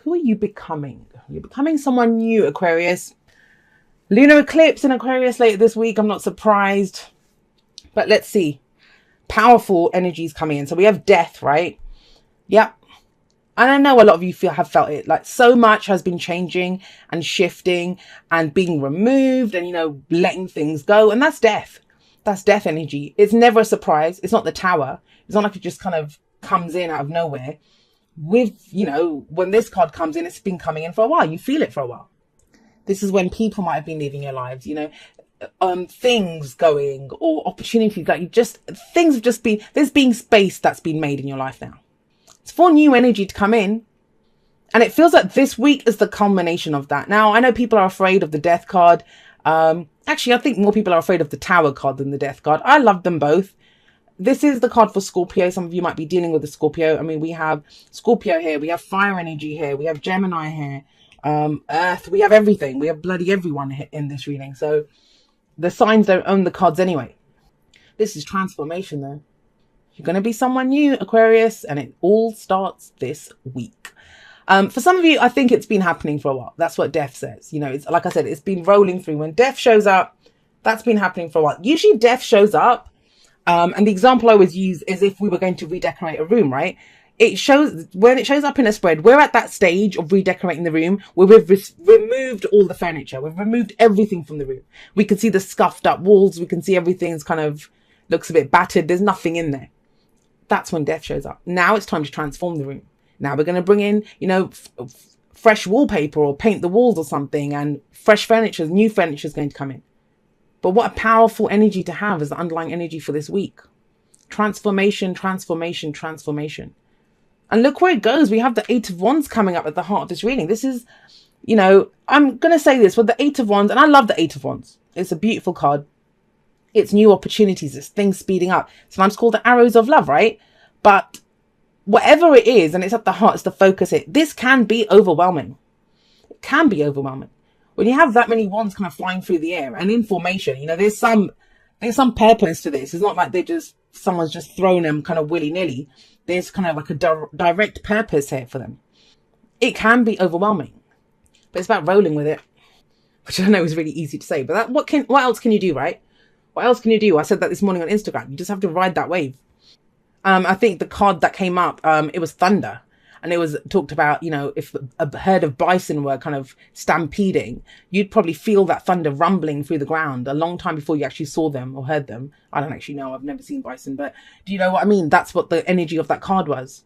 Who are you becoming? You're becoming someone new, Aquarius. Lunar eclipse in Aquarius later this week. I'm not surprised. But let's see. Powerful energies coming in. So we have death, right? Yep. And I know a lot of you have felt it. Like so much has been changing and shifting and being removed and, you know, letting things go. And that's death. That's death energy. It's never a surprise. It's not the tower. It's not like it just kind of comes in out of nowhere. With, you know, when this card comes in, it's been coming in for a while. You feel it for a while. This is when people might have been leaving your lives, you know, things going or opportunities that things have just been, there's been space that's been made in your life now. It's for new energy to come in. And it feels like this week is the culmination of that. Now, I know people are afraid of the death card. Actually, I think more people are afraid of the tower card than the death card. I love them both. This is the card for Scorpio. Some of you might be dealing with the Scorpio. I mean, we have Scorpio here. We have fire energy here. We have Gemini here. Earth. We have everything. We have bloody everyone in this reading. So the signs don't own the cards anyway. This is transformation though. You're going to be someone new, Aquarius, and it all starts this week. For some of you, I think it's been happening for a while. That's what death says. You know, it's like I said, it's been rolling through. When death shows up, that's been happening for a while. Usually death shows up. And the example I always use is if we were going to redecorate a room, right? It shows, when it shows up in a spread, we're at that stage of redecorating the room where we've removed all the furniture. We've removed everything from the room. We can see the scuffed up walls. We can see everything's kind of looks a bit battered. There's nothing in there. That's when death shows up. Now it's time to transform the room. Now we're going to bring in, you know, fresh wallpaper or paint the walls or something, and fresh furniture, new furniture is going to come in. But what a powerful energy to have as the underlying energy for this week. Transformation, transformation, transformation. And look where it goes. We have the Eight of Wands coming up at the heart of this reading. This is, you know, I'm going to say this with the Eight of Wands, and I love the Eight of Wands. It's a beautiful card. It's new opportunities. It's things speeding up. Sometimes called the arrows of love, right? But whatever it is, and it's at the heart, it's the focus. This can be overwhelming. It can be overwhelming. When you have that many wands kind of flying through the air and in formation, you know, there's some purpose to this. It's not like someone's just thrown them kind of willy-nilly. There's kind of like a direct purpose here for them. It can be overwhelming, but it's about rolling with it, which I know is really easy to say, but what else can you do, right? What else can you do? I said that this morning on Instagram. You just have to ride that wave. I think the card that came up, it was thunder. And it was talked about, you know, if a herd of bison were kind of stampeding, you'd probably feel that thunder rumbling through the ground a long time before you actually saw them or heard them. I don't actually know. I've never seen bison, but do you know what I mean? That's what the energy of that card was.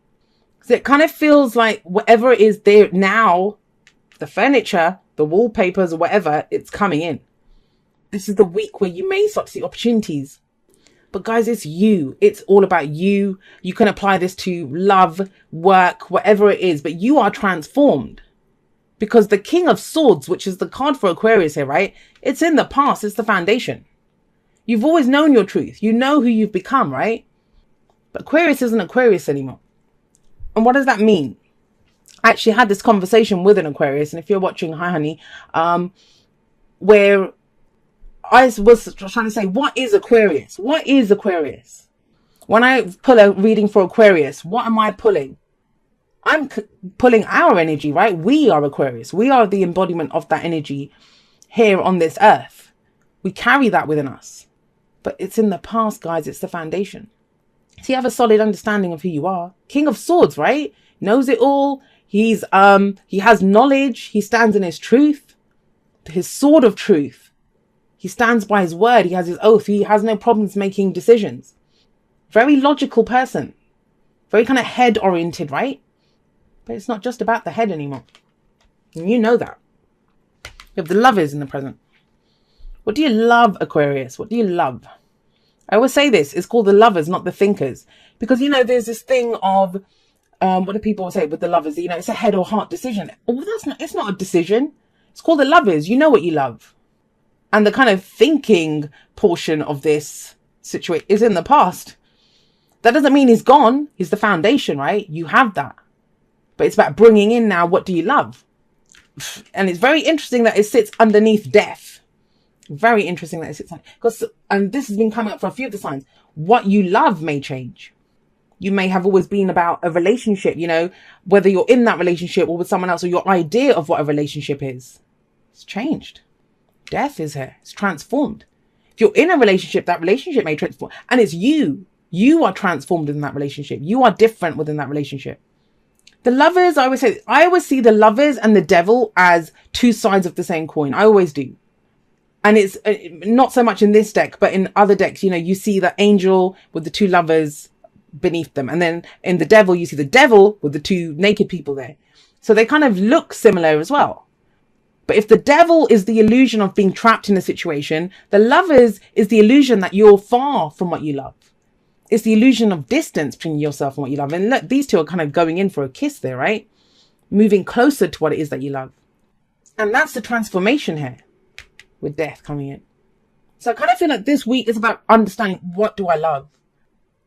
So it kind of feels like whatever it is there now, the furniture, the wallpapers or whatever, it's coming in. This is the week where you may start to see opportunities. But guys, it's you. It's all about you. You can apply this to love, work, whatever it is, but you are transformed. Because the King of Swords, which is the card for Aquarius here, right? It's in the past. It's the foundation. You've always known your truth. You know who you've become, right? But Aquarius isn't Aquarius anymore. And what does that mean? I actually had this conversation with an Aquarius, and if you're watching, hi honey, where I was trying to say, what is Aquarius? What is Aquarius? When I pull a reading for Aquarius, what am I pulling? I'm pulling our energy, right? We are Aquarius. We are the embodiment of that energy here on this earth. We carry that within us. But it's in the past, guys. It's the foundation. So you have a solid understanding of who you are. King of Swords, right? Knows it all. He has knowledge. He stands in his truth. His sword of truth. He stands by his word. He has his oath. He has no problems making decisions. Very logical person. Very kind of head oriented, right? But it's not just about the head anymore. And you know that. You have the Lovers in the present. What do you love, Aquarius? What do you love? I always say this. It's called the Lovers, not the Thinkers. Because, you know, there's this thing of, what do people say with the Lovers? You know, it's a head or heart decision. Oh, it's not a decision. It's called the Lovers. You know what you love. And the kind of thinking portion of this situation is in the past. That doesn't mean he's gone. He's the foundation, right? You have that. But it's about bringing in now, what do you love? And it's very interesting that it sits underneath death. Very interesting that it sits on, and this has been coming up for a few of the signs. What you love may change. You may have always been about a relationship, you know, whether you're in that relationship or with someone else, or your idea of what a relationship is. It's changed. Death is here. It's transformed. If you're in a relationship, that relationship may transform. And it's you. You are transformed in that relationship. You are different within that relationship. The lovers, I always see the lovers and the devil as two sides of the same coin. I always do. And it's not so much in this deck, but in other decks, you know, you see the angel with the two lovers beneath them. And then in the devil, you see the devil with the two naked people there. So they kind of look similar as well. But if the devil is the illusion of being trapped in a situation, the lovers is the illusion that you're far from what you love. It's the illusion of distance between yourself and what you love. And look, these two are kind of going in for a kiss there, right? Moving closer to what it is that you love. And that's the transformation here with death coming in. So I kind of feel like this week is about understanding, what do I love?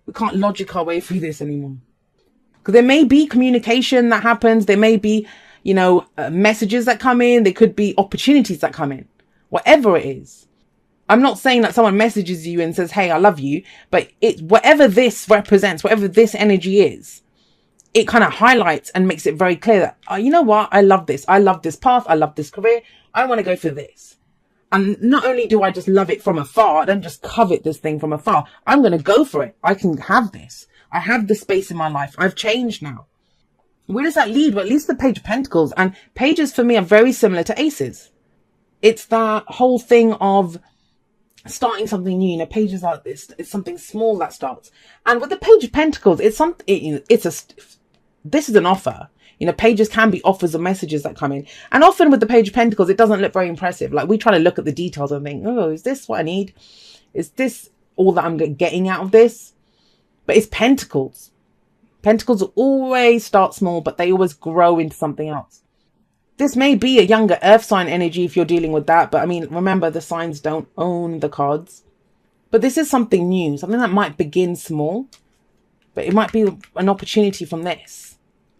We can't logic our way through this anymore. Because there may be communication that happens. There may be, you know, messages that come in. There could be opportunities that come in. Whatever it is. I'm not saying that someone messages you and says, hey, I love you. But whatever this represents, whatever this energy is, it kind of highlights and makes it very clear that, oh, you know what? I love this. I love this path. I love this career. I want to go for this. And not only do I just love it from afar, I don't just covet this thing from afar. I'm going to go for it. I can have this. I have the space in my life. I've changed now. Where does that lead? Well, at least the Page of Pentacles. And pages for me are very similar to aces. It's that whole thing of starting something new. You know, pages like this. It's something small that starts. And with the Page of Pentacles, this is an offer. You know, pages can be offers or messages that come in. And often with the Page of Pentacles, it doesn't look very impressive. Like, we try to look at the details and think, oh, is this what I need? Is this all that I'm getting out of this? But it's Pentacles. Pentacles always start small, but they always grow into something else. This may be a younger earth sign energy if you're dealing with that. But I mean, remember, the signs don't own the cards. But this is something new, something that might begin small, but it might be an opportunity from this.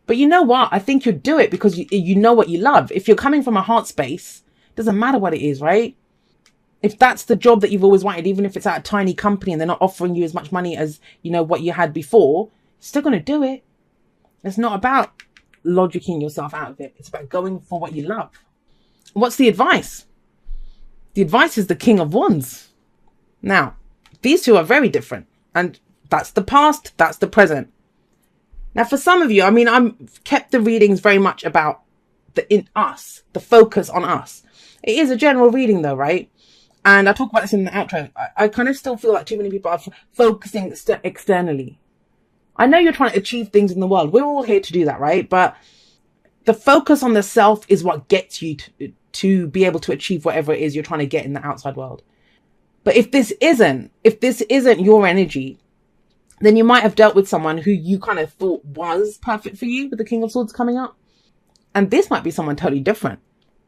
But you know what? I think you'd do it because you know what you love. If you're coming from a heart space, it doesn't matter what it is, right? If that's the job that you've always wanted, even if it's at a tiny company and they're not offering you as much money as, you know, what you had before, you're still going to do it. It's not about logicking yourself out of it. It's about going for what you love. What's the advice? The advice is the King of Wands. Now, these two are very different. And that's the past. That's the present. Now, for some of you, I mean, I've kept the readings very much about the focus on us. It is a general reading though, right? And I talk about this in the outro. I kind of still feel like too many people are focusing externally. I know you're trying to achieve things in the world. We're all here to do that, right? But the focus on the self is what gets you to be able to achieve whatever it is you're trying to get in the outside world. But if this isn't your energy, then you might have dealt with someone who you kind of thought was perfect for you with the King of Swords coming up. And this might be someone totally different.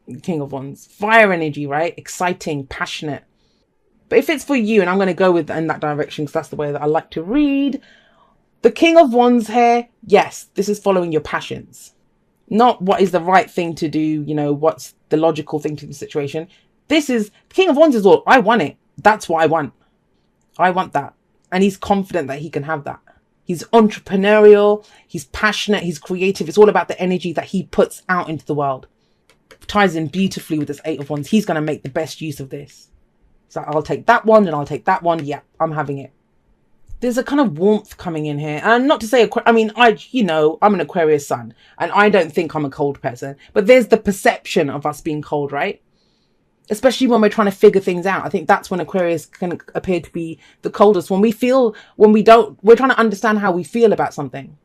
The King of Wands. Fire energy, right? Exciting, passionate. But if it's for you, and I'm going to go in that direction because that's the way that I like to read. The King of Wands here, yes, this is following your passions. Not what is the right thing to do, you know, what's the logical thing to the situation. This is, King of Wands is all, I want it. That's what I want. I want that. And he's confident that he can have that. He's entrepreneurial. He's passionate. He's creative. It's all about the energy that he puts out into the world. Ties in beautifully with this Eight of Wands. He's going to make the best use of this. So I'll take that one and I'll take that one. Yeah, I'm having it. There's a kind of warmth coming in here. And not to say, I mean, I'm an Aquarius sun and I don't think I'm a cold person. But there's the perception of us being cold, right? Especially when we're trying to figure things out. I think that's when Aquarius can appear to be the coldest. We're trying to understand how we feel about something.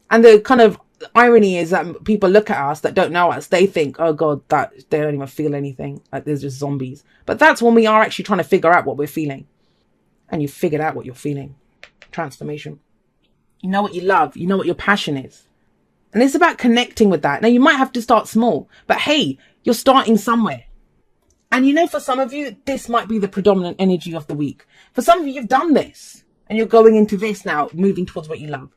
And the kind of irony is that people look at us that don't know us. They think, oh God, that they don't even feel anything. Like there's just zombies. But that's when we are actually trying to figure out what we're feeling. And you figured out what you're feeling. Transformation. You know what you love. You know what your passion is. And it's about connecting with that. Now you might have to start small, but hey, you're starting somewhere. And you know, for some of you, this might be the predominant energy of the week. For some of you, you've done this and you're going into this now, moving towards what you love.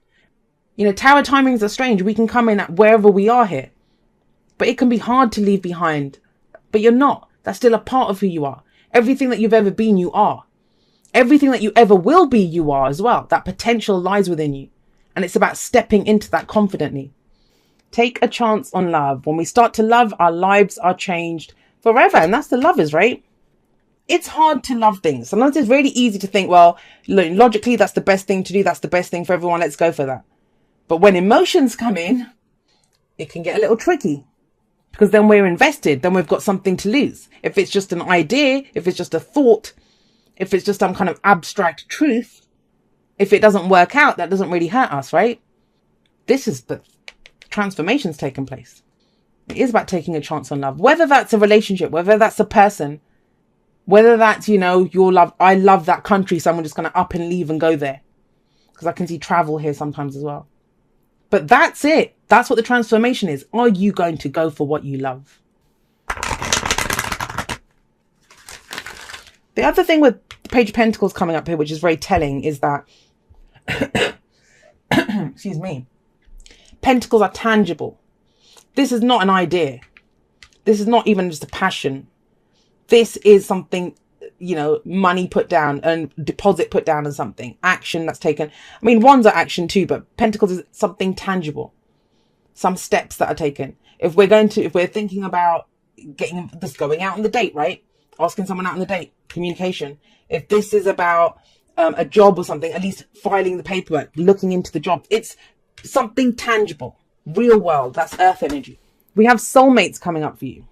You know, tower timings are strange. We can come in at wherever we are here, but it can be hard to leave behind, but you're not. That's still a part of who you are. Everything that you've ever been, you are. Everything that you ever will be, you are as well. That potential lies within you. And it's about stepping into that confidently. Take a chance on love. When we start to love, our lives are changed forever. And that's the lovers, right? It's hard to love things. Sometimes it's really easy to think, well, logically, that's the best thing to do. That's the best thing for everyone. Let's go for that. But when emotions come in, it can get a little tricky, because then we're invested. Then we've got something to lose. If it's just an idea, if it's just a thought, if it's just some kind of abstract truth, if it doesn't work out, that doesn't really hurt us, right? This is the transformation's taken place. It is about taking a chance on love, whether that's a relationship, whether that's a person, whether that's, you know, your love. I love that country, so I'm just going to up and leave and go there, because I can see travel here sometimes as well. But that's it. That's what the transformation is. Are you going to go for what you love? The other thing with Page of Pentacles coming up here, which is very telling, is that, excuse me, Pentacles are tangible. This is not an idea. This is not even just a passion. This is something, you know, money put down and deposit put down on something, action that's taken. I mean, wands are action too, but Pentacles is something tangible. Some steps that are taken. If we're thinking about going out on the date, right? Asking someone out on the date, communication. If this is about a job or something, at least filing the paperwork, looking into the job. It's something tangible, real world. That's earth energy. We have soulmates coming up for you.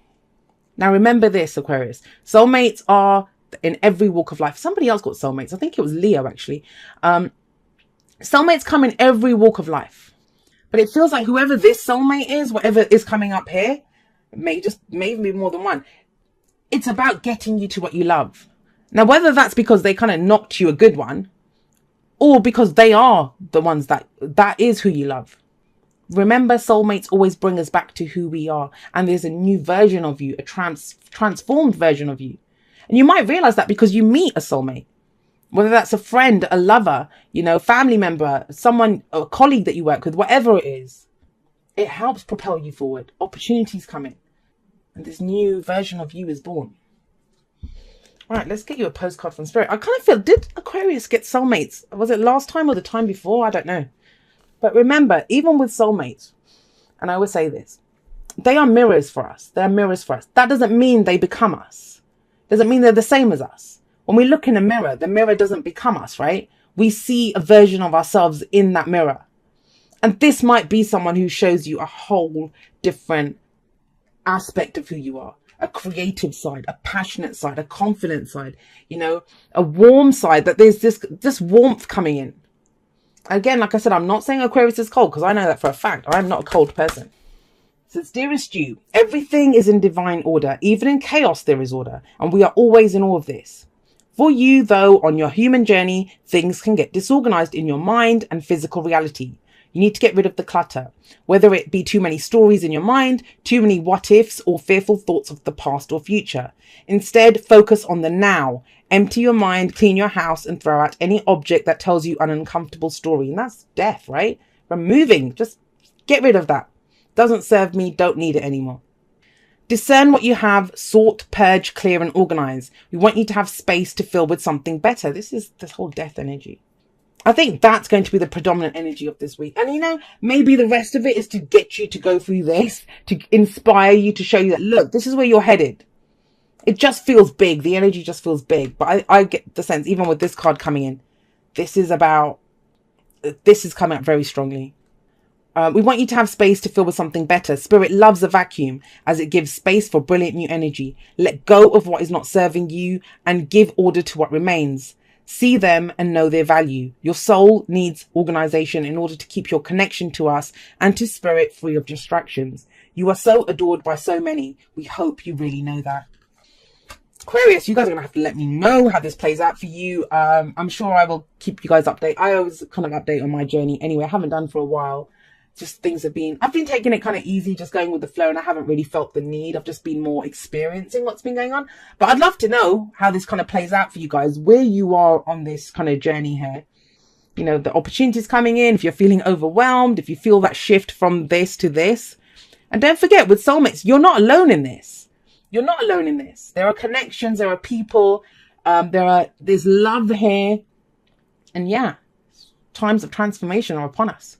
Now, remember this, Aquarius. Soulmates are in every walk of life. Somebody else got soulmates. I think it was Leo, actually. Soulmates come in every walk of life. But it feels like whoever this soulmate is, whatever is coming up here, may even be more than one. It's about getting you to what you love. Now, whether that's because they kind of knocked you a good one, or because they are the ones that is who you love. Remember, soulmates always bring us back to who we are. And there's a new version of you, a transformed version of you. And you might realize that because you meet a soulmate, whether that's a friend, a lover, you know, family member, someone, a colleague that you work with, whatever it is, it helps propel you forward. Opportunities come in and this new version of you is born. All right, let's get you a postcard from Spirit. I kind of feel, did Aquarius get soulmates? Was it last time or the time before? I don't know. But remember, even with soulmates, and I always say this, they are mirrors for us. They're mirrors for us. That doesn't mean they become us. Doesn't mean they're the same as us. When we look in a mirror, the mirror doesn't become us, right? We see a version of ourselves in that mirror. And this might be someone who shows you a whole different aspect of who you are. A creative side, a passionate side, a confident side, you know, a warm side, that there's this warmth coming in. Again, like I said, I'm not saying Aquarius is cold, because I know that for a fact. I'm not a cold person. So, dearest you, everything is in divine order. Even in chaos, there is order. And we are always in all of this. For you, though, on your human journey, things can get disorganized in your mind and physical reality. You need to get rid of the clutter, whether it be too many stories in your mind, too many what ifs, or fearful thoughts of the past or future. Instead, focus on the now. Empty your mind, clean your house, and throw out any object that tells you an uncomfortable story. And that's death, right? Removing, just get rid of that. Doesn't serve me, don't need it anymore. Discern what you have, sort, purge, clear, and organize. We want you to have space to fill with something better. This is this whole death energy. I think that's going to be the predominant energy of this week. And, you know, maybe the rest of it is to get you to go through this, to inspire you, to show you that, look, this is where you're headed. It just feels big. The energy just feels big. But I get the sense, even with this card coming in, this is coming up very strongly. We want you to have space to fill with something better. Spirit loves a vacuum as it gives space for brilliant new energy. Let go of what is not serving you and give order to what remains. See them and know their value. Your soul needs organization in order to keep your connection to us and to Spirit free of distractions. You are so adored by so many. We hope you really know that. Aquarius, you guys are going to have to let me know how this plays out for you. I'm sure I will keep you guys updated. I always kind of update on my journey anyway. I haven't done for a while. Just things I've been taking it kind of easy, just going with the flow, and I haven't really felt the need. I've just been more experiencing what's been going on. But I'd love to know how this kind of plays out for you guys, where you are on this kind of journey here. You know, the opportunities coming in, if you're feeling overwhelmed, if you feel that shift from this to this. And don't forget, with soulmates, you're not alone in this. You're not alone in this. There are connections, there are people, there's love here. And yeah, times of transformation are upon us.